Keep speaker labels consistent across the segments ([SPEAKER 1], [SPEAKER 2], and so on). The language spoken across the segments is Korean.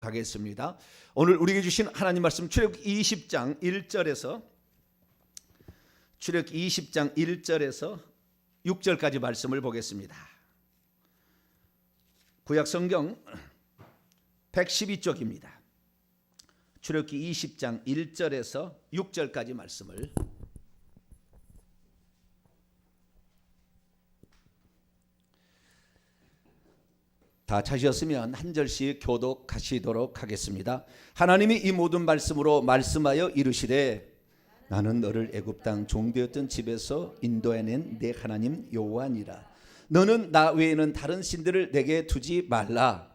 [SPEAKER 1] 가겠습니다. 오늘 우리에게 주신 하나님 말씀 출애굽기 20장 1절에서 6절까지 말씀을 보겠습니다. 구약 성경 112쪽입니다. 출애굽기 20장 1절에서 6절까지 말씀을 다 찾으셨으면 한 절씩 교독하시도록 하겠습니다. 하나님이 이 모든 말씀으로 말씀하여 이르시되 나는 너를 애굽 땅 종되었던 집에서 인도해낸 내 하나님 여호와니라. 너는 나 외에는 다른 신들을 내게 두지 말라.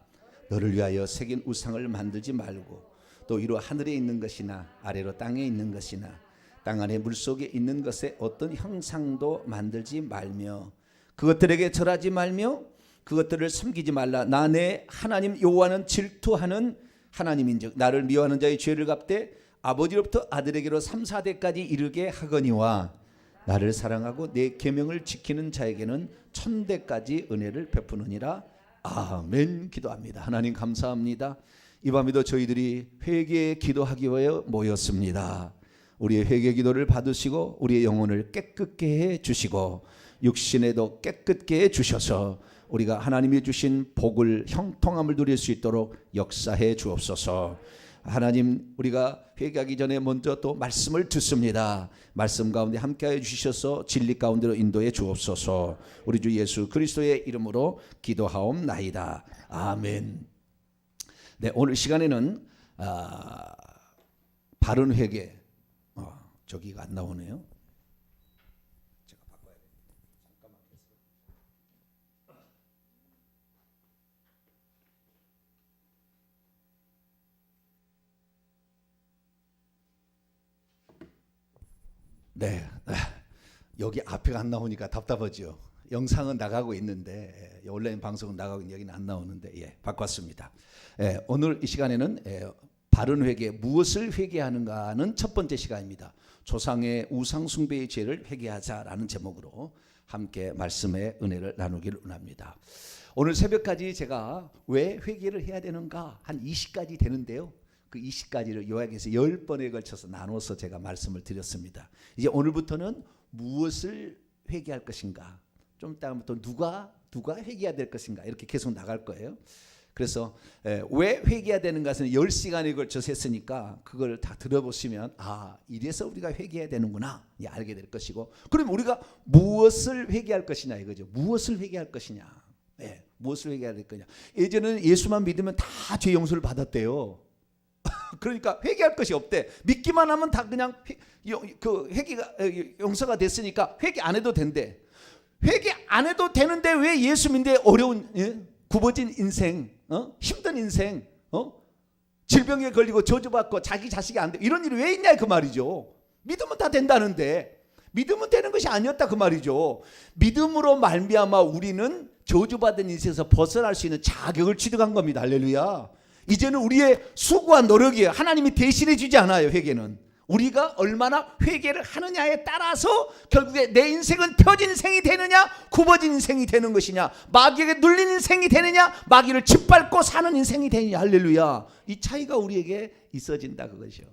[SPEAKER 1] 너를 위하여 새긴 우상을 만들지 말고 또 이로 하늘에 있는 것이나 아래로 땅에 있는 것이나 땅 안에 물속에 있는 것에 어떤 형상도 만들지 말며 그것들에게 절하지 말며 그것들을 섬기지 말라. 나 내 하나님 여호와는 질투하는 하나님인즉 나를 미워하는 자의 죄를 갚되 아버지로부터 아들에게로 3, 4대까지 이르게 하거니와 나를 사랑하고 내 계명을 지키는 자에게는 1000대까지 은혜를 베푸느니라. 아멘. 기도합니다. 하나님 감사합니다. 이 밤에도 저희들이 회개에 기도하기 위하여 모였습니다. 우리의 회개 기도를 받으시고 우리의 영혼을 깨끗게 해 주시고 육신에도 깨끗게 해 주셔서 우리가 하나님이 주신 복을 형통함을 누릴 수 있도록 역사해 주옵소서. 하나님, 우리가 회개하기 전에 먼저 또 말씀을 듣습니다. 말씀 가운데 함께하여 주셔서 진리 가운데로 인도해 주옵소서. 우리 주 예수 그리스도의 이름으로 기도하옵나이다. 아멘. 네, 오늘 시간에는 바른 회개. 저기가 안 나오네요. 네, 여기 앞에가 안 나오니까 답답하죠. 영상은 나가고 있는데 온라인 방송은 나가고 있는데 여기는 안 나오는데 바꿨습니다. 오늘 이 시간에는 바른 회개, 무엇을 회개하는가는 첫 번째 시간입니다. 조상의 우상 숭배의 죄를 회개하자라는 제목으로 함께 말씀의 은혜를 나누기를 원합니다. 오늘 새벽까지 제가 왜 회개를 해야 되는가 한 20가지 되는데요. 그 20가지를 요약해서 10번에 걸쳐서 나눠서 제가 말씀을 드렸습니다. 이제 오늘부터는 무엇을 회개할 것인가, 좀 이따부터 누가 회개해야 될 것인가 이렇게 계속 나갈 거예요. 그래서 왜 회개해야 되는 것은 10시간에 걸쳐서 했으니까 그걸 다 들어보시면 이래서 우리가 회개해야 되는구나 알게 될 것이고, 그럼 우리가 무엇을 회개할 것이냐 이거죠. 무엇을 회개할 것이냐. 무엇을 회개해야 될 거냐. 예전에는 예수만 믿으면 다 죄 용서를 받았대요. 그러니까 회개할 것이 없대. 믿기만 하면 다 그냥 그 회개가 용서가 됐으니까 회개 안 해도 된대. 회개 안 해도 되는데 왜 예수 믿는데 어려운 굽어진 인생, 힘든 인생, 질병에 걸리고 저주받고 자기 자식이 안 돼, 이런 일이 왜 있냐 그 말이죠. 믿으면 다 된다는데 믿으면 되는 것이 아니었다 그 말이죠. 믿음으로 말미암아 우리는 저주받은 인생에서 벗어날 수 있는 자격을 취득한 겁니다. 할렐루야. 이제는 우리의 수고와 노력이에요. 하나님이 대신해 주지 않아요. 회개는 우리가 얼마나 회개를 하느냐에 따라서 결국에 내 인생은 펴진 인생이 되느냐 굽어진 인생이 되는 것이냐, 마귀에게 눌린 인생이 되느냐 마귀를 짓밟고 사는 인생이 되느냐. 할렐루야. 이 차이가 우리에게 있어진다 그것이요.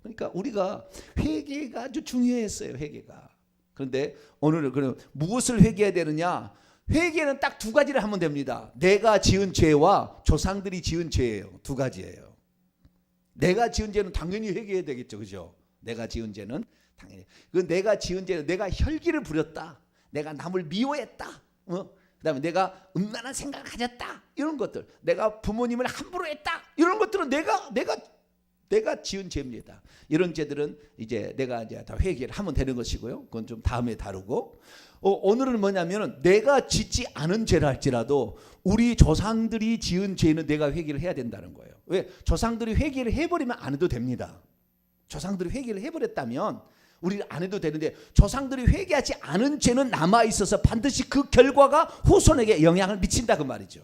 [SPEAKER 1] 그러니까 우리가 회개가 아주 중요했어요. 회개가. 그런데 오늘은 그럼 무엇을 회개해야 되느냐. 회개는 딱 두 가지를 하면 됩니다. 내가 지은 죄와 조상들이 지은 죄예요. 두 가지예요. 내가 지은 죄는 당연히 회개해야 되겠죠. 그죠? 내가 지은 죄는 당연히. 그 내가 지은 죄는 내가 혈기를 부렸다. 내가 남을 미워했다. 그다음에 내가 음란한 생각을 가졌다. 이런 것들. 내가 부모님을 함부로 했다. 이런 것들은 내가 지은 죄입니다. 이런 죄들은 이제 내가 이제 다 회개를 하면 되는 것이고요. 그건 좀 다음에 다루고. 오늘은 뭐냐면은 내가 짓지 않은 죄라 할지라도 우리 조상들이 지은 죄는 내가 회개를 해야 된다는 거예요. 왜? 조상들이 회개를 해버리면 안 해도 됩니다. 조상들이 회개를 해버렸다면 우리는 안 해도 되는데 조상들이 회개하지 않은 죄는 남아있어서 반드시 그 결과가 후손에게 영향을 미친다 그 말이죠.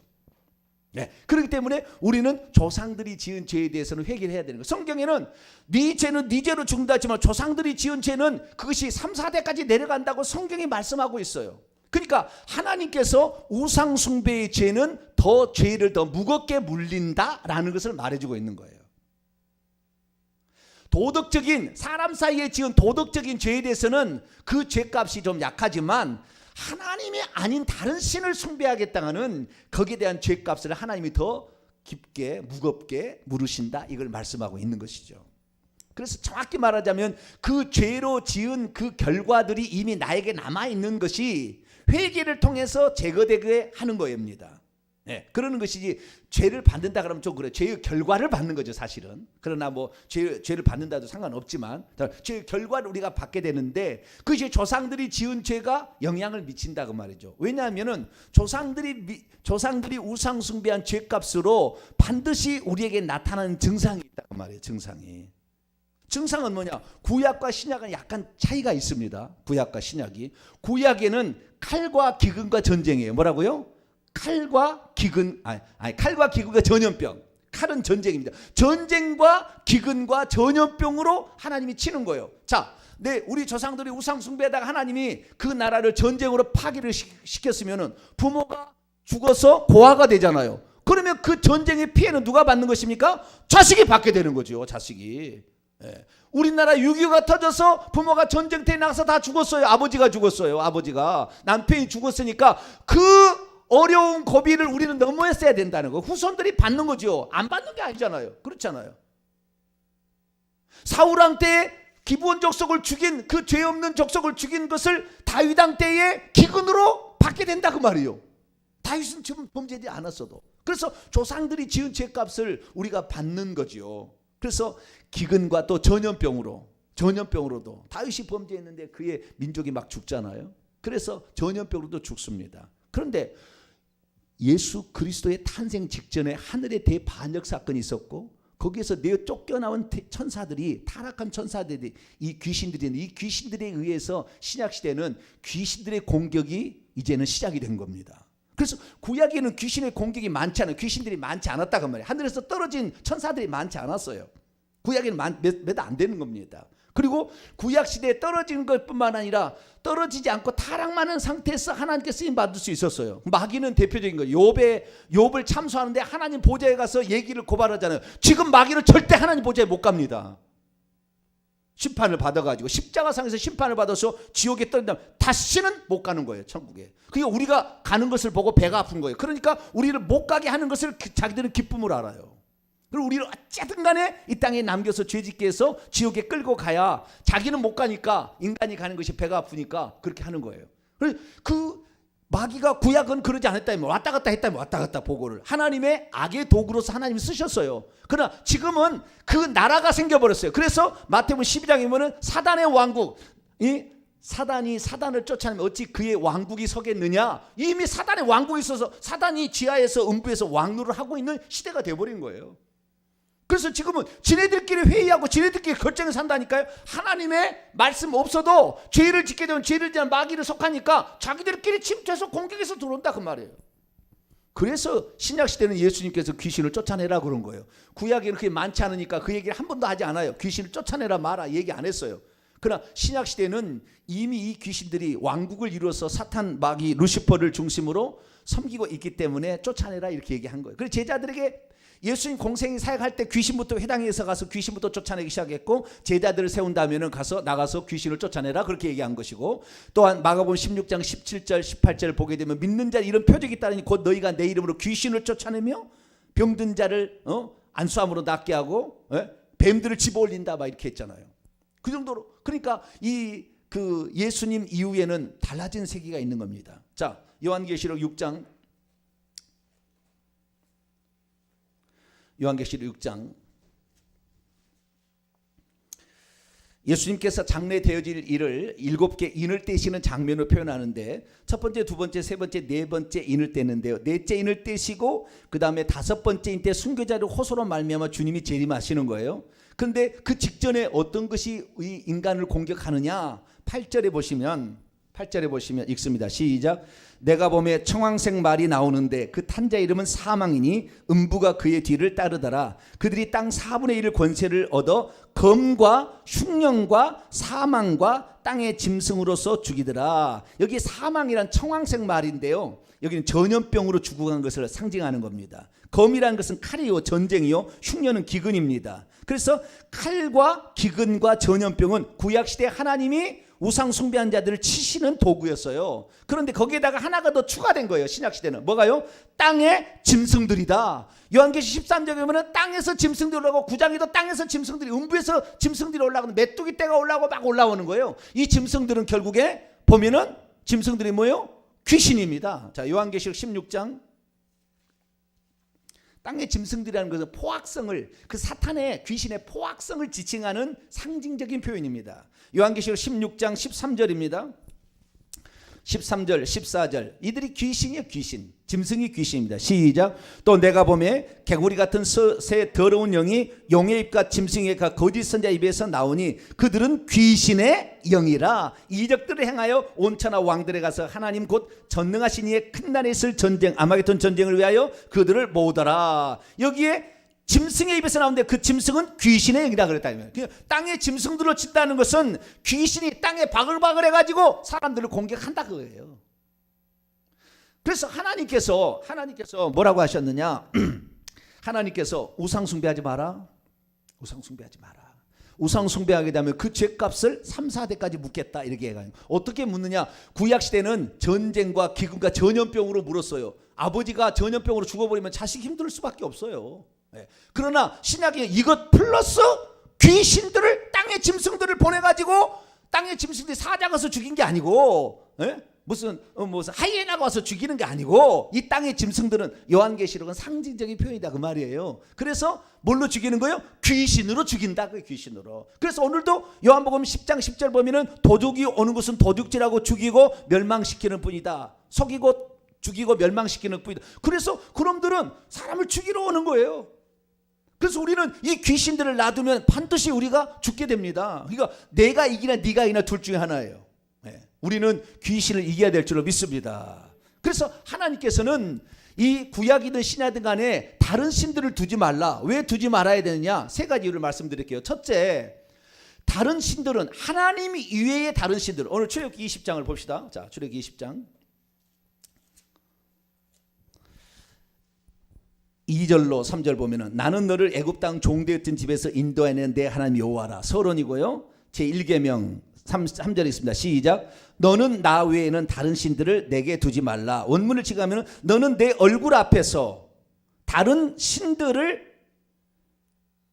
[SPEAKER 1] 그렇기 때문에 우리는 조상들이 지은 죄에 대해서는 회개를 해야 되는 거예요. 성경에는 네 죄는 네 죄로 죽는다 하지만 조상들이 지은 죄는 그것이 3, 4대까지 내려간다고 성경이 말씀하고 있어요. 그러니까 하나님께서 우상 숭배의 죄는 더 죄를 더 무겁게 물린다라는 것을 말해주고 있는 거예요. 도덕적인 사람 사이에 지은 도덕적인 죄에 대해서는 그 죄값이 좀 약하지만 하나님이 아닌 다른 신을 숭배하겠다는 거기에 대한 죄값을 하나님이 더 깊게 무겁게 물으신다, 이걸 말씀하고 있는 것이죠. 그래서 정확히 말하자면 그 죄로 지은 그 결과들이 이미 나에게 남아있는 것이 회개를 통해서 제거되게 하는 거입니다. 네, 그러는 것이지 죄를 받는다 그러면 좀 그래, 죄의 결과를 받는 거죠 사실은. 그러나 뭐 죄를 받는다도 상관없지만 죄의 결과를 우리가 받게 되는데, 그것이 조상들이 지은 죄가 영향을 미친다 그 말이죠. 왜냐하면은 조상들이 우상 숭배한 죄값으로 반드시 우리에게 나타나는 증상이 있다 그 말이에요. 증상은 뭐냐? 구약과 신약은 약간 차이가 있습니다. 구약과 신약이. 구약에는 칼과 기근과 전쟁이에요. 뭐라고요? 칼과 기근과 전염병. 칼은 전쟁입니다. 전쟁과 기근과 전염병으로 하나님이 치는 거예요. 자, 우리 조상들이 우상 숭배하다가 하나님이 그 나라를 전쟁으로 파괴를 시켰으면은 부모가 죽어서 고아가 되잖아요. 그러면 그 전쟁의 피해는 누가 받는 것입니까? 자식이 받게 되는 거죠. 자식이. 예. 우리나라 6.25가 터져서 부모가 전쟁터에 나가서 다 죽었어요. 아버지가 죽었어요. 아버지가 남편이 죽었으니까 그 어려운 고비를 우리는 넘어했어야 된다는 거. 후손들이 받는 거죠. 안 받는 게 아니잖아요. 그렇잖아요. 사울왕 때에 기브온 족속을 죽인, 그 죄 없는 족속을 죽인 것을 다윗 왕 때에 기근으로 받게 된다 그 말이에요. 다윗은 지금 범죄하지 않았어도. 그래서 조상들이 지은 죄값을 우리가 받는 거지요. 그래서 기근과 또 전염병으로도 다윗이 범죄했는데 그의 민족이 막 죽잖아요. 그래서 전염병으로도 죽습니다. 그런데 예수 그리스도의 탄생 직전에 하늘의 대반역 사건이 있었고, 거기에서 내어 쫓겨나온 천사들이, 타락한 천사들이, 이 귀신들에 의해서 신약시대는 귀신들의 공격이 이제는 시작이 된 겁니다. 그래서 구약에는 귀신의 공격이 많지 않아요. 귀신들이 많지 않았다고 말이에요. 하늘에서 떨어진 천사들이 많지 않았어요. 구약에는 몇 안 되는 겁니다. 그리고 구약 시대에 떨어지는 것뿐만 아니라 떨어지지 않고 타락하는 상태에서 하나님께 쓰임 받을 수 있었어요. 마귀는 대표적인 거예요. 욥을 참소하는데 하나님 보좌에 가서 얘기를 고발하잖아요. 지금 마귀는 절대 하나님 보좌에 못 갑니다. 심판을 받아가지고 십자가상에서 심판을 받아서 지옥에 떨어진다면 다시는 못 가는 거예요. 천국에. 그러니까 우리가 가는 것을 보고 배가 아픈 거예요. 그러니까 우리를 못 가게 하는 것을 자기들은 기쁨으로 알아요. 그리고 우리를 어쨌든 간에 이 땅에 남겨서 죄짓게 해서 지옥에 끌고 가야 자기는 못 가니까, 인간이 가는 것이 배가 아프니까 그렇게 하는 거예요. 그 마귀가 구약은 그러지 않았다면 왔다 갔다 했다면 왔다 갔다 보고를 하나님의 악의 도구로서 하나님이 쓰셨어요. 그러나 지금은 그 나라가 생겨버렸어요. 그래서 마태복음 12장에 보면 사단의 왕국, 사단이 사단을 쫓아내면 어찌 그의 왕국이 서겠느냐. 이미 사단의 왕국이 있어서 사단이 지하에서 음부에서 왕노를 하고 있는 시대가 돼버린 거예요. 그래서 지금은 지네들끼리 회의하고 지네들끼리 결정을 산다니까요. 하나님의 말씀 없어도 죄를 짓게 되면 죄를 지은 마귀를 속하니까 자기들끼리 침투해서 공격해서 들어온다 그 말이에요. 그래서 신약시대는 예수님께서 귀신을 쫓아내라 그런 거예요. 구약에는 그게 많지 않으니까 그 얘기를 한 번도 하지 않아요. 귀신을 쫓아내라 마라 얘기 안 했어요. 그러나 신약시대는 이미 이 귀신들이 왕국을 이루어서 사탄, 마귀, 루시퍼를 중심으로 섬기고 있기 때문에 쫓아내라 이렇게 얘기한 거예요. 그래서 제자들에게 예수님 공생이 사역할 때 귀신부터 회당에서 가서 귀신부터 쫓아내기 시작했고, 제자들을 세운다면은 나가서 귀신을 쫓아내라 그렇게 얘기한 것이고, 또한 마가복음 16장 17절 18절 보게 되면 믿는 자 이런 표적이 따르니 곧 너희가 내 이름으로 귀신을 쫓아내며 병든 자를 안수함으로 낫게 하고 뱀들을 집어올린다 막 이렇게 했잖아요. 그 정도로. 그러니까 그 예수님 이후에는 달라진 세계가 있는 겁니다. 자, 요한계시록 6장 예수님께서 장래되어질 일을 7개 인을 떼시는 장면으로 표현하는데, 첫 번째, 두 번째, 세 번째, 네 번째 인을 떼는데요. 넷째 인을 떼시고 그 다음에 다섯 번째인 때 순교자를 호소로 말미암아 주님이 재림하시는 거예요. 그런데 그 직전에 어떤 것이 이 인간을 공격하느냐. 8절에 보시면 읽습니다. 시작. 내가 보매 청황색 말이 나오는데 그 탄자 이름은 사망이니 음부가 그의 뒤를 따르더라. 그들이 땅 4분의 1을 권세를 얻어 검과 흉령과 사망과 땅의 짐승으로서 죽이더라. 여기 사망이란 청황색 말인데요, 여기는 전염병으로 죽어간 것을 상징하는 겁니다. 검이라는 것은 칼이요 전쟁이요, 흉년은 기근입니다. 그래서 칼과 기근과 전염병은 구약시대 하나님이 우상 숭배한 자들을 치시는 도구였어요. 그런데 거기에다가 하나가 더 추가된 거예요. 신약시대는 뭐가요? 땅의 짐승들이다. 요한계시 13장에 보면 땅에서 짐승들이 올라오고, 9장에도 땅에서 짐승들이, 음부에서 짐승들이 올라오고, 메뚜기 떼가 올라오고 막 올라오는 거예요. 이 짐승들은 결국에 보면은 짐승들이 뭐예요? 귀신입니다. 자, 요한계시록 16장. 땅의 짐승들이라는 것은 포악성을, 그 사탄의 귀신의 포악성을 지칭하는 상징적인 표현입니다. 요한계시록 16장 13절입니다. 13절 14절 이들이 귀신이에요. 귀신, 짐승이 귀신입니다. 시작. 또 내가 보매 개구리 같은 새 더러운 영이 용의 입과 짐승의 입과 거짓 선자 입에서 나오니 그들은 귀신의 영이라. 이적들을 행하여 온 천하 왕들에 가서 하나님 곧 전능하신 이의 큰 날에 있을 전쟁, 아마겟돈 전쟁을 위하여 그들을 모으더라. 여기에 짐승의 입에서 나오는데 그 짐승은 귀신의 영이라 그랬다. 땅에 짐승들을 친다는 것은 귀신이 땅에 바글바글 해가지고 사람들을 공격한다 그거예요. 그래서 하나님께서 뭐라고 하셨느냐? 하나님께서 우상 숭배하지 마라. 우상 숭배하지 마라. 우상 숭배하게 되면 그 죄값을 3, 4대까지 묻겠다 이렇게 해가지고. 어떻게 묻느냐? 구약시대는 전쟁과 기근과 전염병으로 물었어요. 아버지가 전염병으로 죽어버리면 자식이 힘들 수밖에 없어요. 그러나 신약에 이것 플러스 귀신들을, 땅의 짐승들을 보내가지고, 땅의 짐승들이 사자가서 죽인 게 아니고, 무슨 하이에나가 와서 죽이는 게 아니고, 이 땅의 짐승들은 요한계시록은 상징적인 표현이다 그 말이에요. 그래서 뭘로 죽이는 거예요? 귀신으로 죽인다. 그 귀신으로. 그래서 오늘도 요한복음 10장 10절 보면은 도둑이 오는 것은 도둑질하고 죽이고 멸망시키는 뿐이다. 속이고 죽이고 멸망시키는 뿐이다. 그래서 그놈들은 사람을 죽이러 오는 거예요. 그래서 우리는 이 귀신들을 놔두면 반드시 우리가 죽게 됩니다. 그러니까 내가 이기나 네가 이기나 둘 중에 하나예요. 우리는 귀신을 이겨야 될 줄로 믿습니다. 그래서 하나님께서는 이 구약이든 신약이든 간에 다른 신들을 두지 말라. 왜 두지 말아야 되느냐? 세 가지 이유를 말씀드릴게요. 첫째, 다른 신들은 하나님 이외의 다른 신들. 오늘 출애굽기 20장을 봅시다. 자, 출애굽기 20장 2절로 3절 보면은 나는 너를 애굽 땅 종되었던 집에서 인도해낸 내 하나님 여호와라. 서론이고요. 제1계명 3절에 있습니다. 시작. 너는 나 외에는 다른 신들을 내게 두지 말라. 원문을 지가면은 너는 내 얼굴 앞에서 다른 신들을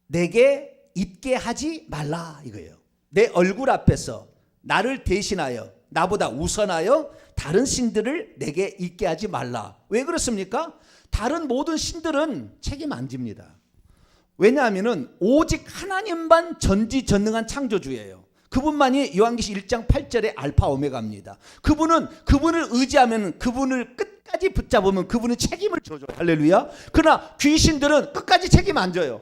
[SPEAKER 1] 내게 있게 하지 말라 이거예요. 내 얼굴 앞에서 나를 대신하여, 나보다 우선하여 다른 신들을 내게 있게 하지 말라. 왜 그렇습니까? 다른 모든 신들은 책임 안 집니다. 왜냐하면은 오직 하나님만 전지전능한 창조주예요. 그분만이 요한계시 1장 8절에 알파 오메가입니다. 그분을 의지하면, 그분을 끝까지 붙잡으면 그분은 책임을 져줘요. 할렐루야. 그러나 귀신들은 끝까지 책임 안 져요.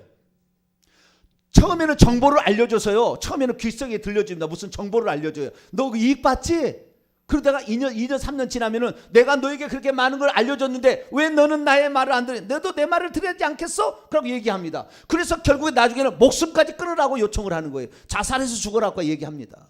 [SPEAKER 1] 처음에는 정보를 알려줘서요. 처음에는 귀성에 들려줍니다. 무슨 정보를 알려줘요. 너 이익 받지? 그러다가 2년 3년 지나면은 내가 너에게 그렇게 많은 걸 알려줬는데 왜 너는 나의 말을 안 들어? 너도 내 말을 들어야 하지 않겠어? 그라고 얘기합니다. 그래서 결국에 나중에는 목숨까지 끊으라고 요청을 하는 거예요. 자살해서 죽으라고 얘기합니다.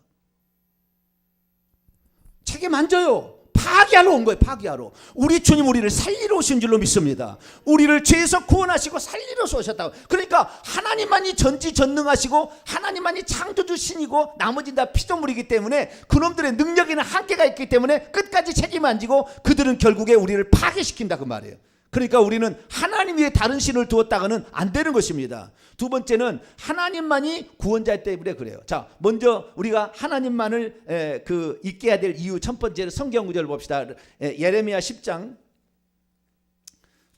[SPEAKER 1] 책임 안 져요. 파기하러 온 거예요. 파기하러. 우리 주님 우리를 살리러 오신 줄로 믿습니다. 우리를 죄에서 구원하시고 살리러 오셨다고. 그러니까 하나님만이 전지전능하시고 하나님만이 창조주신이고 나머지는 다 피조물이기 때문에 그놈들의 능력에는 한계가 있기 때문에 끝까지 책임 안 지고 그들은 결국에 우리를 파괴시킨다 그 말이에요. 그러니까 우리는 하나님 위에 다른 신을 두었다가는 안 되는 것입니다. 두 번째는 하나님만이 구원자이기 때문에 그래요. 자, 먼저 우리가 하나님만을 있게 해야 될 이유 첫 번째로 성경 구절을 봅시다. 예레미야 10장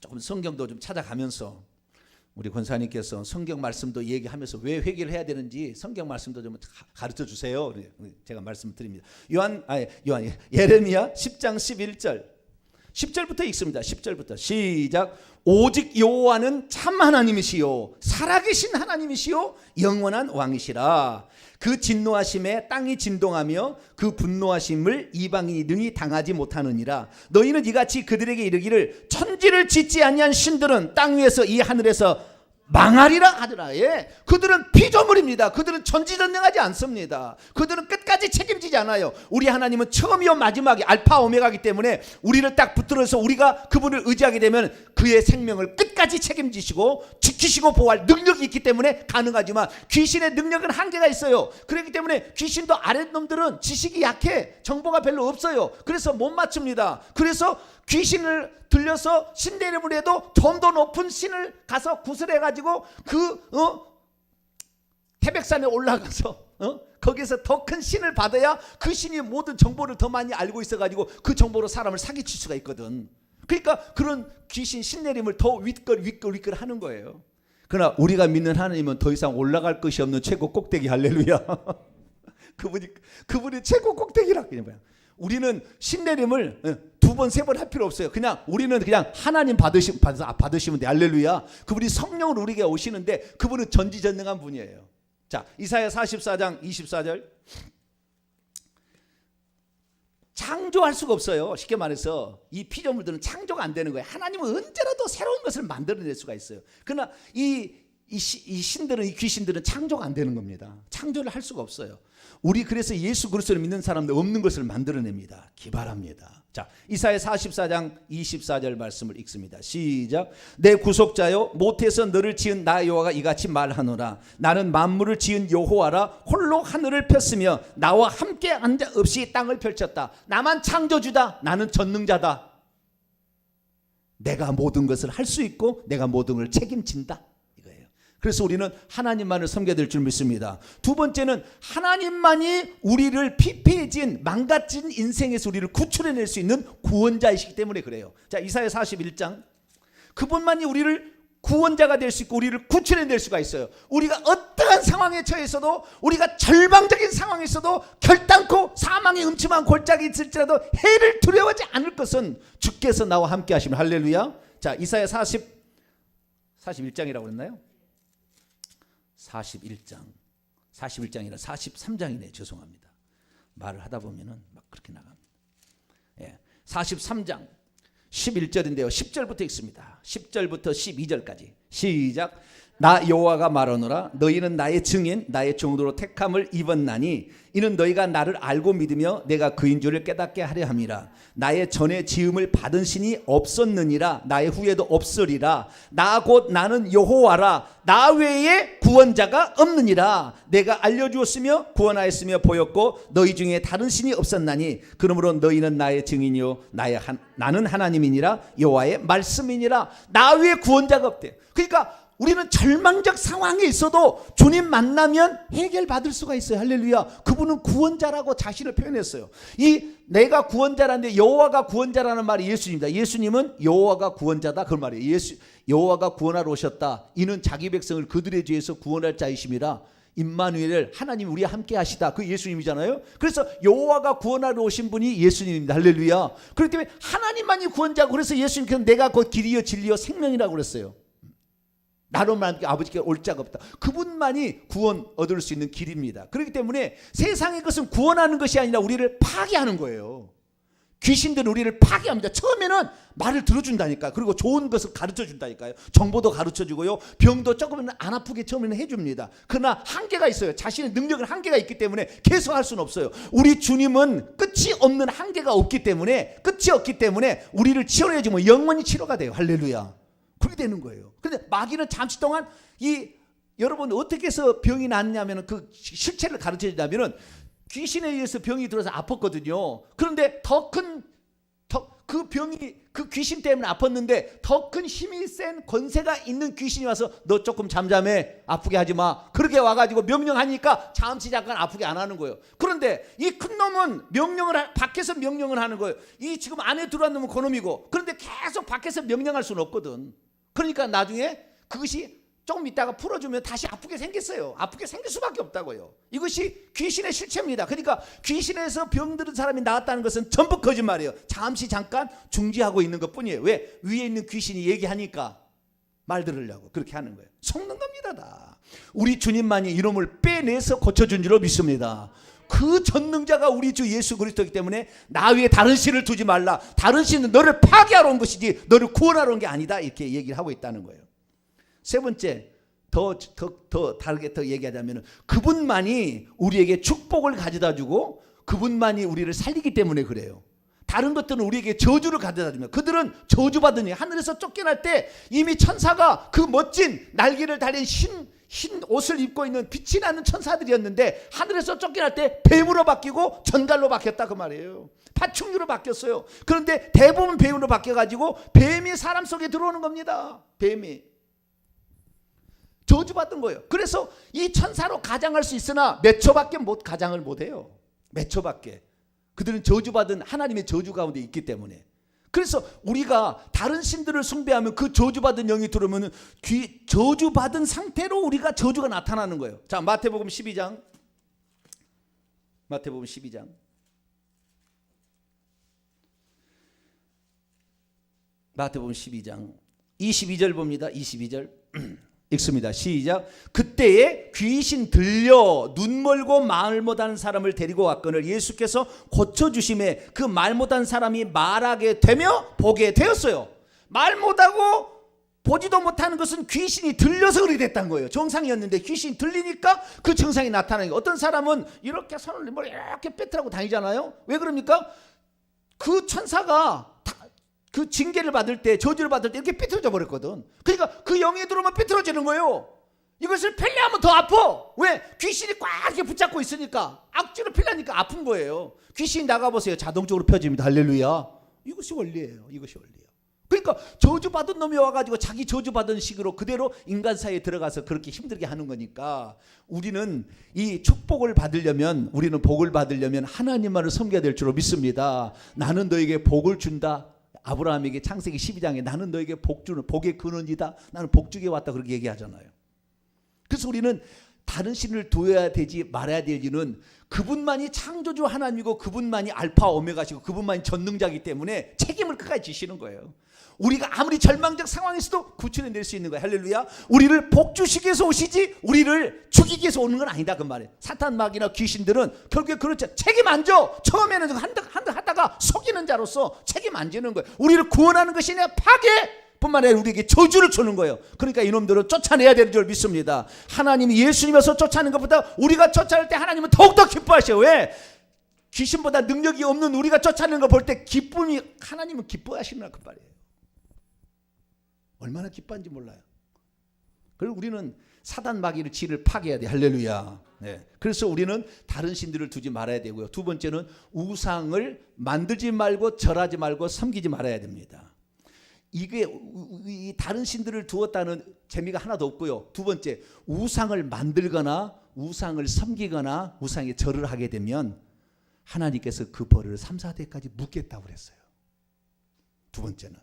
[SPEAKER 1] 조금 성경도 좀 찾아가면서 우리 권사님께서 성경 말씀도 얘기하면서 왜 회개를 해야 되는지 성경 말씀도 좀 가르쳐 주세요. 제가 말씀드립니다. 예레미야 10장 11절 10절부터 읽습니다. 10절부터 시작. 오직 여호와는 참 하나님이시요 살아계신 하나님이시요 영원한 왕이시라. 그 진노하심에 땅이 진동하며 그 분노하심을 이방인이 능히 당하지 못하느니라. 너희는 이같이 그들에게 이르기를 천지를 짓지 아니한 신들은 땅 위에서 이 하늘에서 망하리라 하더라. 예. 그들은 피조물입니다. 그들은 전지전능하지 않습니다. 그들은 끝까지 책임지지 않아요. 우리 하나님은 처음이요 마지막이 알파 오메가이기 때문에 우리를 딱 붙들어서 우리가 그분을 의지하게 되면 그의 생명을 끝까지 책임지시고 지키시고 보호할 능력이 있기 때문에 가능하지만 귀신의 능력은 한계가 있어요. 그렇기 때문에 귀신도 아랫놈들은 지식이 약해. 정보가 별로 없어요. 그래서 못 맞춥니다. 그래서 귀신을 들려서 신내림을 해도 좀 더 높은 신을 가서 구슬해가지고 태백산에 올라가서 거기서 더 큰 신을 받아야 그 신이 모든 정보를 더 많이 알고 있어가지고 그 정보로 사람을 사기칠 수가 있거든. 그러니까 그런 귀신 신내림을 더 윗걸 하는 거예요. 그러나 우리가 믿는 하나님은 더 이상 올라갈 것이 없는 최고 꼭대기. 할렐루야. 그분이 최고 꼭대기라. 그냥 뭐야. 우리는 신내림을 두 번, 세 번 할 필요 없어요. 그냥 우리는 그냥 하나님 받으시면 돼. 할렐루야. 그분이 성령으로 우리에게 오시는데 그분은 전지전능한 분이에요. 자, 이사야 44장 24절. 창조할 수가 없어요. 쉽게 말해서 이 피조물들은 창조가 안 되는 거예요. 하나님은 언제라도 새로운 것을 만들어낼 수가 있어요. 그러나 이 신들은, 이 귀신들은 창조가 안 되는 겁니다. 창조를 할 수가 없어요. 우리 그래서 예수 그리스도를 믿는 사람들 없는 것을 만들어냅니다. 기발합니다. 자, 이사야 44장 24절 말씀을 읽습니다. 시작. 내 구속자여, 모태에서 너를 지은 나 여호와가 이같이 말하노라. 나는 만물을 지은 여호와라. 홀로 하늘을 폈으며 나와 함께 한 자 없이 땅을 펼쳤다. 나만 창조주다. 나는 전능자다. 내가 모든 것을 할 수 있고 내가 모든 걸 책임진다. 그래서 우리는 하나님만을 섬겨야 될 줄 믿습니다. 두 번째는 하나님만이 우리를 피폐해진 망가진 인생에서 우리를 구출해낼 수 있는 구원자이시기 때문에 그래요. 자, 이사야 41장. 그분만이 우리를 구원자가 될 수 있고 우리를 구출해낼 수가 있어요. 우리가 어떠한 상황에 처해서도, 우리가 절망적인 상황에 있어도 결단코 사망의 음침한 골짜기 있을지라도 해를 두려워하지 않을 것은 주께서 나와 함께 하시면. 할렐루야. 자, 이사야 41장이라고 그랬나요? 41장이라 43장이네. 죄송합니다. 말을 하다 보면은 막 그렇게 나갑니다. 예, 43장 11절인데요. 10절부터 읽습니다. 10절부터 12절까지 시작. 나 여호와가 말하노라. 너희는 나의 증인, 나의 종으로 택함을 입었나니 이는 너희가 나를 알고 믿으며 내가 그인 줄을 깨닫게 하려 함이라. 나의 전에 지음을 받은 신이 없었느니라. 나의 후에도 없으리라. 나 곧 나는 여호와라. 나 외에 구원자가 없느니라. 내가 알려주었으며 구원하였으며 보였고 너희 중에 다른 신이 없었나니 그러므로 너희는 나의 증인이요 나는 하나님이니라. 여호와의 말씀이니라. 나 외에 구원자가 없대. 그러니까 우리는 절망적 상황에 있어도 주님 만나면 해결받을 수가 있어요. 할렐루야. 그분은 구원자라고 자신을 표현했어요. 이 내가 구원자라는데 여호와가 구원자라는 말이 예수님입니다. 예수님은 여호와가 구원자다 그 말이에요. 여호와가 구원하러 오셨다. 이는 자기 백성을 그들의 죄에서 구원할 자이심이라. 임마누엘, 하나님 우리와 함께 하시다. 그 예수님이잖아요. 그래서 여호와가 구원하러 오신 분이 예수님입니다. 할렐루야. 그렇기 때문에 하나님만이 구원자고, 그래서 예수님께서 내가 곧 길이요 진리요 생명이라고 그랬어요. 나로만 아버지께 올 자가 없다. 그분만이 구원 얻을 수 있는 길입니다. 그렇기 때문에 세상의 것은 구원하는 것이 아니라 우리를 파괴하는 거예요. 귀신들은 우리를 파괴합니다. 처음에는 말을 들어준다니까. 그리고 좋은 것을 가르쳐준다니까요. 정보도 가르쳐주고요. 병도 조금은 안 아프게 처음에는 해줍니다. 그러나 한계가 있어요. 자신의 능력은 한계가 있기 때문에 계속 할 수는 없어요. 우리 주님은 끝이 없는 한계가 없기 때문에, 끝이 없기 때문에 우리를 치료해주면 영원히 치료가 돼요. 할렐루야. 그렇게 되는 거예요. 그런데 마귀는 잠시 동안 여러분 어떻게 해서 병이 낫냐면 그 실체를 가르쳐 주자면은 귀신에 의해서 병이 들어서 아팠거든요. 그런데 그 병이 그 귀신 때문에 아팠는데 더 큰 힘이 센 권세가 있는 귀신이 와서 너 조금 잠잠해, 아프게 하지 마, 그렇게 와가지고 명령하니까 잠시 잠깐 아프게 안 하는 거예요. 그런데 이 큰 놈은 밖에서 명령을 하는 거예요. 이 지금 안에 들어온 놈은 그놈이고, 그런데 계속 밖에서 명령할 수는 없거든. 그러니까 나중에 그것이 조금 있다가 풀어주면 다시 아프게 생겼어요. 아프게 생길 수밖에 없다고요. 이것이 귀신의 실체입니다. 그러니까 귀신에서 병들은 사람이 나왔다는 것은 전부 거짓말이에요. 잠시 잠깐 중지하고 있는 것뿐이에요. 왜? 위에 있는 귀신이 얘기하니까 말 들으려고 그렇게 하는 거예요. 속는 겁니다. 다. 우리 주님만이 이놈을 빼내서 고쳐준 줄로 믿습니다. 그 전능자가 우리 주 예수 그리스도이기 때문에 나 위에 다른 신을 두지 말라. 다른 신은 너를 파괴하러 온 것이지 너를 구원하러 온 게 아니다. 이렇게 얘기를 하고 있다는 거예요. 세 번째, 더 다르게 더 얘기하자면 그분만이 우리에게 축복을 가져다 주고 그분만이 우리를 살리기 때문에 그래요. 다른 것들은 우리에게 저주를 가져다 줍니다. 그들은 저주받으니 하늘에서 쫓겨날 때 이미 천사가 그 멋진 날개를 달린 흰 옷을 입고 있는 빛이 나는 천사들이었는데 하늘에서 쫓겨날 때 뱀으로 바뀌고 전갈로 바뀌었다 그 말이에요. 파충류로 바뀌었어요. 그런데 대부분 뱀으로 바뀌어가지고 뱀이 사람 속에 들어오는 겁니다. 뱀이 저주받은 거예요. 그래서 이 천사로 가장할 수 있으나 몇 초밖에 가장을 못해요. 몇 초밖에. 그들은 저주받은 하나님의 저주 가운데 있기 때문에. 그래서 우리가 다른 신들을 숭배하면 그 저주받은 영이 들어오면 저주받은 상태로 우리가 저주가 나타나는 거예요. 자, 마태복음 12장. 마태복음 12장. 마태복음 12장 22절 봅니다. 22절 읽습니다. 시작. 그때에 귀신 들려 눈 멀고 말 못하는 사람을 데리고 왔거늘 예수께서 고쳐주심에 그 말 못하는 사람이 말하게 되며 보게 되었어요. 말 못하고 보지도 못하는 것은 귀신이 들려서 그렇게 됐다는 거예요. 정상이었는데 귀신이 들리니까 그 증상이 나타나는 거예요. 어떤 사람은 이렇게 손을 이렇게 빼트라고 다니잖아요. 왜 그럽니까? 그 천사가 그 징계를 받을 때 저주를 받을 때 이렇게 삐뚤어져 버렸거든. 그러니까 그 영이 들어오면 삐뚤어지는 거예요. 이것을 펠레하면 더 아파. 왜? 귀신이 꽉 이렇게 붙잡고 있으니까 악취로 필라니까 아픈 거예요. 귀신이 나가보세요. 자동적으로 펴집니다. 할렐루야. 이것이 원리예요. 이것이 원리예요. 그러니까 저주받은 놈이 와가지고 자기 저주받은 식으로 그대로 인간 사이에 들어가서 그렇게 힘들게 하는 거니까 우리는 이 축복을 받으려면 우리는 복을 받으려면 하나님만을 섬겨야 될 줄로 믿습니다. 나는 너에게 복을 준다. 아브라함에게 창세기 12장에 나는 너에게 복 주는 복의 근원이다. 나는 복 주게 왔다 그렇게 얘기하잖아요. 그래서 우리는 다른 신을 둬야 되지 말아야 되지는 그분만이 창조주 하나님이고 그분만이 알파 오메가시고 그분만이 전능자이기 때문에 책임을 끝까지 지시는 거예요. 우리가 아무리 절망적 상황에서도 구출해낼 수 있는 거예요. 할렐루야. 우리를 복주시기 위해서 오시지 우리를 죽이기 위해서 오는 건 아니다 그 말이에요. 사탄 마귀나 귀신들은 결국에 그렇죠. 책임 안 져. 처음에는 하다가 속이는 자로서 책임 안 지는 거예요. 우리를 구원하는 것이 아니라 파괴뿐만 아니라 우리에게 저주를 주는 거예요. 그러니까 이놈들은 쫓아내야 되는 줄 믿습니다. 하나님이 예수님에서 쫓아내는 것보다 우리가 쫓아낼 때 하나님은 더욱더 기뻐하셔요. 왜? 귀신보다 능력이 없는 우리가 쫓아내는 걸 볼 때 기쁨이 하나님은 기뻐하시는 그 말이에요. 얼마나 기뻐한지 몰라요. 그리고 우리는 사단 마귀를 지를 파괴해야 돼. 할렐루야. 네. 그래서 우리는 다른 신들을 두지 말아야 되고요. 두 번째는 우상을 만들지 말고 절하지 말고 섬기지 말아야 됩니다. 이게 다른 신들을 두었다는 재미가 하나도 없고요. 두 번째, 우상을 만들거나 우상을 섬기거나 우상에 절을 하게 되면 하나님께서 그 벌을 3, 4대까지 묻겠다고 그랬어요. 두 번째는.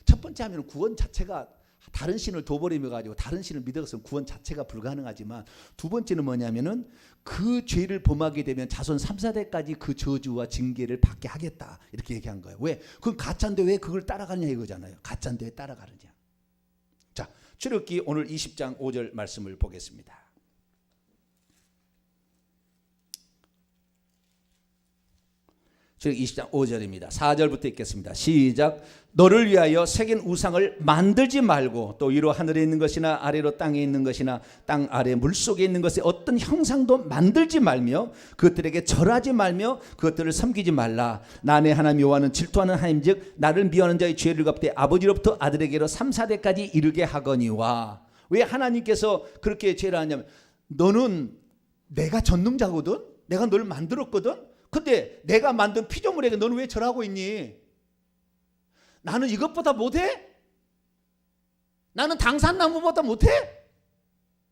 [SPEAKER 1] 첫 번째 하면 구원 자체가 다른 신을 둬버리며 가지고 다른 신을 믿어서 구원 자체가 불가능하지만 두 번째는 뭐냐면은 그 죄를 범하게 되면 자손 3, 4대까지 그 저주와 징계를 받게 하겠다 이렇게 얘기한 거예요. 왜? 그건 가짜인데 왜 그걸 따라가느냐 이거잖아요. 가짜인데 왜 따라가느냐. 자, 출애굽기 오늘 20장 5절 말씀을 보겠습니다. 출애굽기 20장 5절입니다. 4절부터 읽겠습니다. 시작. 너를 위하여 새긴 우상을 만들지 말고 또 위로 하늘에 있는 것이나 아래로 땅에 있는 것이나 땅 아래 물속에 있는 것의 어떤 형상도 만들지 말며 그것들에게 절하지 말며 그것들을 섬기지 말라. 나 내 하나님 여호와는 질투하는 하나님즉 나를 미워하는 자의 죄를 갚되 아버지로부터 아들에게로 3, 4대까지 이르게 하거니와. 왜 하나님께서 그렇게 죄를 하냐면 너는 내가 전능자거든. 내가 널 만들었거든. 근데 내가 만든 피조물에게 너는 왜 절하고 있니? 나는 이것보다 못해? 나는 당산나무보다 못해?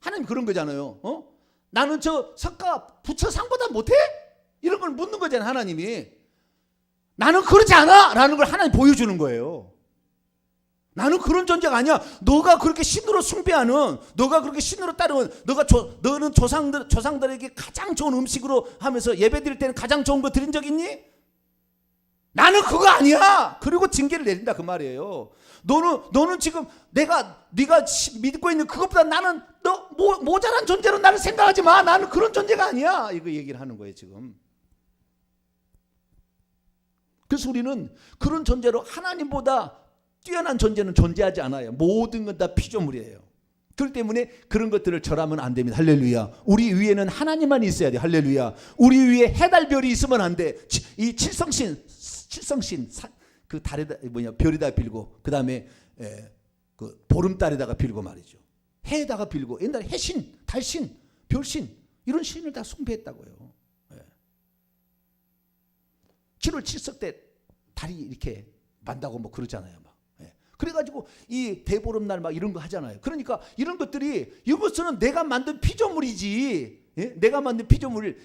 [SPEAKER 1] 하나님 그런 거잖아요. 나는 저 석가 부처상보다 못해? 이런 걸 묻는 거잖아요. 하나님이. 나는 그렇지 않아 라는 걸 하나님 보여주는 거예요. 나는 그런 존재가 아니야. 너가 그렇게 신으로 숭배하는, 너가 그렇게 신으로 따르는, 너는 조상들에게 가장 좋은 음식으로 하면서 예배 드릴 때는 가장 좋은 거 드린 적 있니? 나는 그거 아니야. 그리고 징계를 내린다 그 말이에요. 너는 지금 네가 믿고 있는 그것보다 나는 너 모자란 존재로 나를 생각하지 마. 나는 그런 존재가 아니야. 이거 얘기를 하는 거예요 지금. 그래서 우리는 그런 존재로 하나님보다 뛰어난 존재는 존재하지 않아요. 모든 건 다 피조물이에요. 그렇기 때문에 그런 것들을 절하면 안 됩니다. 할렐루야. 우리 위에는 하나님만 있어야 돼. 할렐루야. 우리 위에 해달별이 있으면 안 돼. 이 칠성신 그 달에다 별에다 빌고 그 다음에 그 보름달에다가 빌고 말이죠. 해에다가 빌고 옛날에 해신, 달신, 별신 이런 신을 다 숭배했다고요. 7월 7석 때 달이 이렇게 만다고 뭐 그러잖아요. 막. 그래가지고 이 대보름날 막 이런 거 하잖아요. 그러니까 이런 것들이 이것은 내가 만든 피조물이지. 내가 만든 피조물을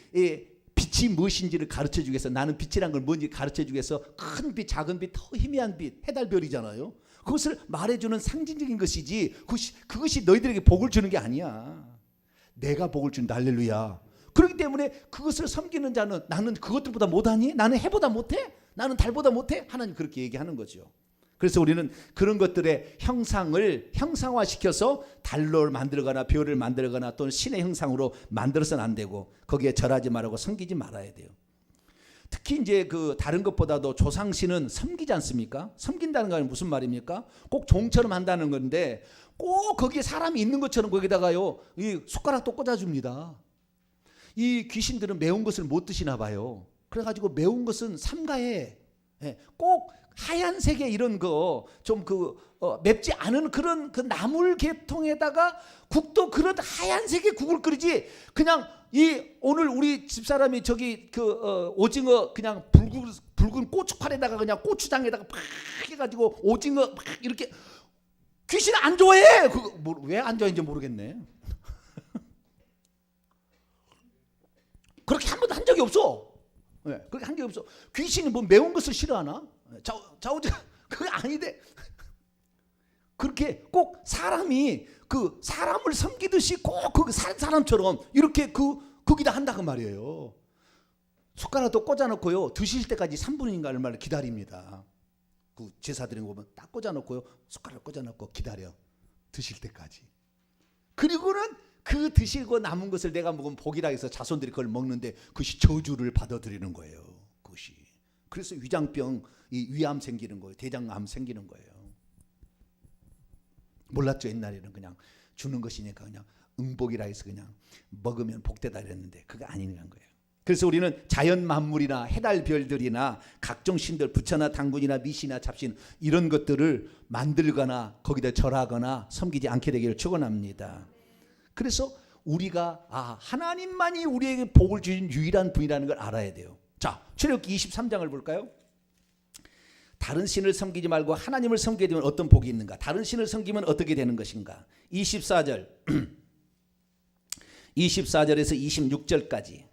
[SPEAKER 1] 빛이 무엇인지를 가르쳐주기 위해서 나는 빛이란 걸 뭔지 가르쳐주기 위해서 큰 빛, 작은 빛, 더 희미한 빛, 해달별이잖아요. 그것을 말해주는 상징적인 것이지 그것이 너희들에게 복을 주는 게 아니야. 내가 복을 준다. 할렐루야. 그렇기 때문에 그것을 섬기는 자는 나는 그것들보다 못하니? 나는 해보다 못해? 나는 달보다 못해? 하나님 그렇게 얘기하는 거죠. 그래서 우리는 그런 것들의 형상을 형상화시켜서 달로 만들거나 별을 만들거나 또는 신의 형상으로 만들어서는 안 되고 거기에 절하지 말고 섬기지 말아야 돼요. 특히 이제 그 다른 것보다도 조상신은 섬기지 않습니까? 섬긴다는 건 무슨 말입니까? 꼭 종처럼 한다는 건데 꼭 거기에 사람이 있는 것처럼 거기다가요 이 숟가락도 꽂아줍니다. 이 귀신들은 매운 것을 못 드시나 봐요. 그래가지고 매운 것은 삼가에 꼭 하얀색의 이런 거 좀 맵지 않은 그런 그 나물 계통에다가 국도 그런 하얀색의 국을 끓이지 그냥 오늘 우리 집사람이 저기 오징어 그냥 붉은 고춧칼에다가 그냥 고추장에다가 팍 해가지고 오징어 막 이렇게 귀신 안 좋아해. 왜 안 좋아하는지 모르겠네. 그렇게 한 번도 한 적이 없어. 그렇게 한 적이 없어. 귀신이 뭐 매운 것을 싫어하나? 자오지가 그게 아닌데 그렇게 꼭 사람이 그 사람을 섬기듯이 꼭 그 사람처럼 이렇게 거기다 한다 그 말이에요. 숟가락도 꽂아놓고요 드실 때까지 3분인가 얼마를 기다립니다. 그 제사 드리는 거 보면 딱 꽂아놓고요 숟가락 꽂아놓고 기다려 드실 때까지. 그리고는 그 드시고 남은 것을 내가 먹으면 복이라 해서 자손들이 그걸 먹는데 그것이 저주를 받아들이는 거예요. 그것이. 그래서 위장병, 위암 생기는 거예요. 대장암 생기는 거예요. 몰랐죠. 옛날에는 그냥 주는 것이니까 그냥 응복이라 해서 그냥 먹으면 복되다 이랬는데 그거 아니라는 거예요. 그래서 우리는 자연 만물이나 해달 별들이나 각종 신들 부처나 당군이나 미신이나 잡신 이런 것들을 만들거나 거기다 절하거나 섬기지 않게 되기를 축원합니다. 그래서 우리가 하나님만이 우리에게 복을 주신 유일한 분이라는 걸 알아야 돼요. 자, 출애굽기 23장을 볼까요? 다른 신을 섬기지 말고 하나님을 섬기게 되면 어떤 복이 있는가? 다른 신을 섬기면 어떻게 되는 것인가? 24절 24절에서 26절까지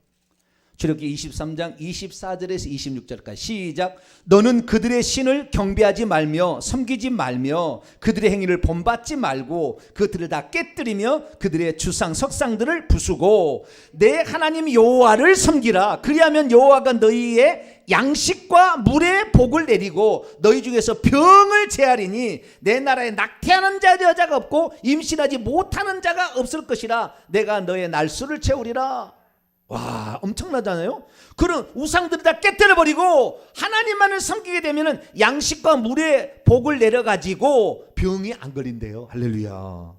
[SPEAKER 1] 출애굽기 23장 24절에서 26절까지 시작. 너는 그들의 신을 경배하지 말며 섬기지 말며 그들의 행위를 본받지 말고 그들을 다 깨뜨리며 그들의 주상 석상들을 부수고 내 하나님 여호와를 섬기라. 그리하면 여호와가 너희의 양식과 물의 복을 내리고 너희 중에서 병을 제하리니 내 나라에 낙태하는 여자가 없고 임신하지 못하는 자가 없을 것이라. 내가 너의 날수를 채우리라. 와, 엄청나잖아요. 그런 우상들을 다 깨뜨려버리고 하나님만을 섬기게 되면 양식과 물의 복을 내려가지고 병이 안 걸린대요. 할렐루야.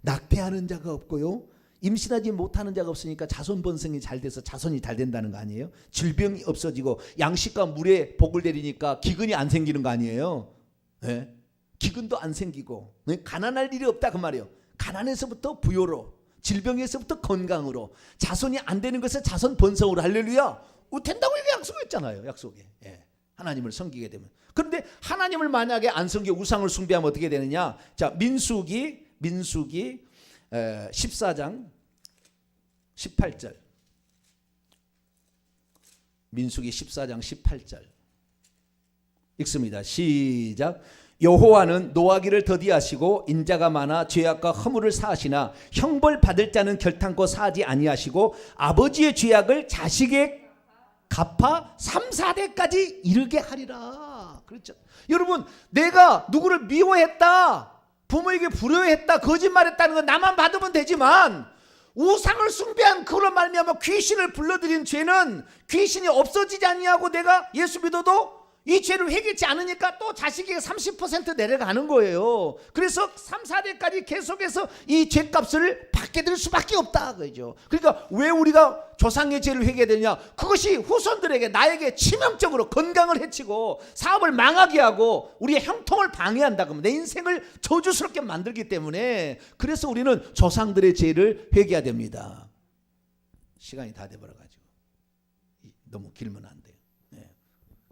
[SPEAKER 1] 낙태하는 자가 없고요 임신하지 못하는 자가 없으니까 자손 번성이 잘 돼서 자손이 잘 된다는 거 아니에요? 질병이 없어지고 양식과 물의 복을 내리니까 기근이 안 생기는 거 아니에요? 네? 기근도 안 생기고 가난할 일이 없다 그 말이에요. 가난에서부터 부요로 질병에서부터 건강으로 자손이 안 되는 것을 자손 번성으로. 할렐루야. 된다고 이렇게 약속했잖아요. 약속에. 하나님을 섬기게 되면. 그런데 하나님을 만약에 안 섬기고 우상을 숭배하면 어떻게 되느냐? 자, 민수기 14장 18절. 민수기 14장 18절 읽습니다. 시작. 여호와는 노하기를 더디하시고 인자가 많아 죄악과 허물을 사하시나 형벌 받을 자는 결탄코 사하지 아니하시고 아버지의 죄악을 자식에 갚아 3, 4대까지 이르게 하리라. 그렇죠. 여러분, 내가 누구를 미워했다, 부모에게 불효했다, 거짓말했다는 건 나만 받으면 되지만 우상을 숭배한 그걸로 말미암아 귀신을 불러들인 죄는 귀신이 없어지지 아니하고 내가 예수 믿어도 이 죄를 회개치 않으니까 또 자식에게 30% 내려가는 거예요. 그래서 3, 4대까지 계속해서 이 죄값을 받게 될 수밖에 없다 그죠. 그러니까 왜 우리가 조상의 죄를 회개해야 되냐? 그것이 후손들에게, 나에게 치명적으로 건강을 해치고 사업을 망하게 하고 우리의 형통을 방해한다. 그러면 내 인생을 저주스럽게 만들기 때문에, 그래서 우리는 조상들의 죄를 회개해야 됩니다. 시간이 다 돼버려가지고 너무 길면 안 돼요.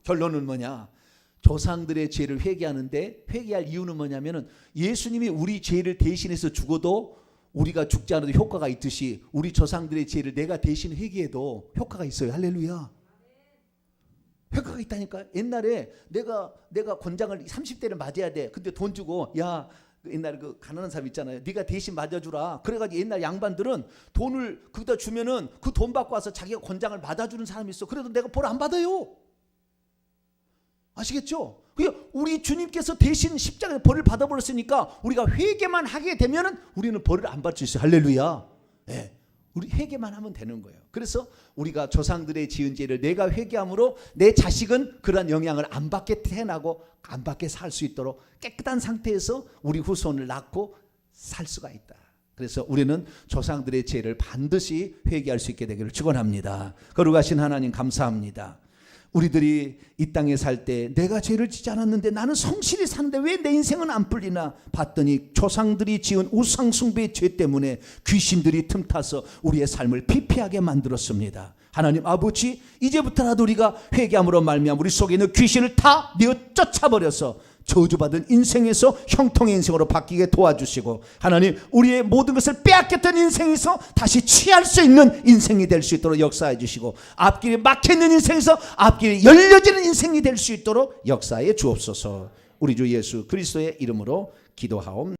[SPEAKER 1] 결론은 뭐냐? 조상들의 죄를 회개하는데, 회개할 이유는 뭐냐면은 예수님이 우리 죄를 대신해서 죽어도 우리가 죽지 않아도 효과가 있듯이 우리 조상들의 죄를 내가 대신 회개해도 효과가 있어요. 할렐루야. 효과가 있다니까요. 옛날에 내가 권장을 30대를 맞아야 돼. 근데 돈 주고, 야, 옛날에 그 가난한 사람 있잖아요. 네가 대신 맞아주라. 그래가지고 옛날 양반들은 돈을 거기다 주면은 그 돈 받고 와서 자기가 권장을 맞아주는 사람이 있어. 그래도 내가 벌 안 받아요. 아시겠죠? 우리 주님께서 대신 십자가에 벌을 받아버렸으니까 우리가 회개만 하게 되면은 우리는 벌을 안 받을 수 있어요. 할렐루야. 네. 우리 회개만 하면 되는 거예요. 그래서 우리가 조상들의 지은 죄를 내가 회개함으로 내 자식은 그런 영향을 안 받게 태어나고 안 받게 살 수 있도록 깨끗한 상태에서 우리 후손을 낳고 살 수가 있다. 그래서 우리는 조상들의 죄를 반드시 회개할 수 있게 되기를 축원합니다. 거룩하신 하나님 감사합니다. 우리들이 이 땅에 살 때 내가 죄를 짓지 않았는데 나는 성실히 사는데 왜 내 인생은 안 풀리나 봤더니 조상들이 지은 우상숭배의 죄 때문에 귀신들이 틈타서 우리의 삶을 피폐하게 만들었습니다. 하나님 아버지, 이제부터라도 우리가 회개함으로 말미암아 우리 속에 있는 귀신을 다 내어 쫓아버려서 저주받은 인생에서 형통의 인생으로 바뀌게 도와주시고, 하나님 우리의 모든 것을 빼앗겼던 인생에서 다시 취할 수 있는 인생이 될 수 있도록 역사해 주시고, 앞길이 막혀있는 인생에서 앞길이 열려지는 인생이 될 수 있도록 역사해 주옵소서. 우리 주 예수 그리스도의 이름으로 기도하옵나이다.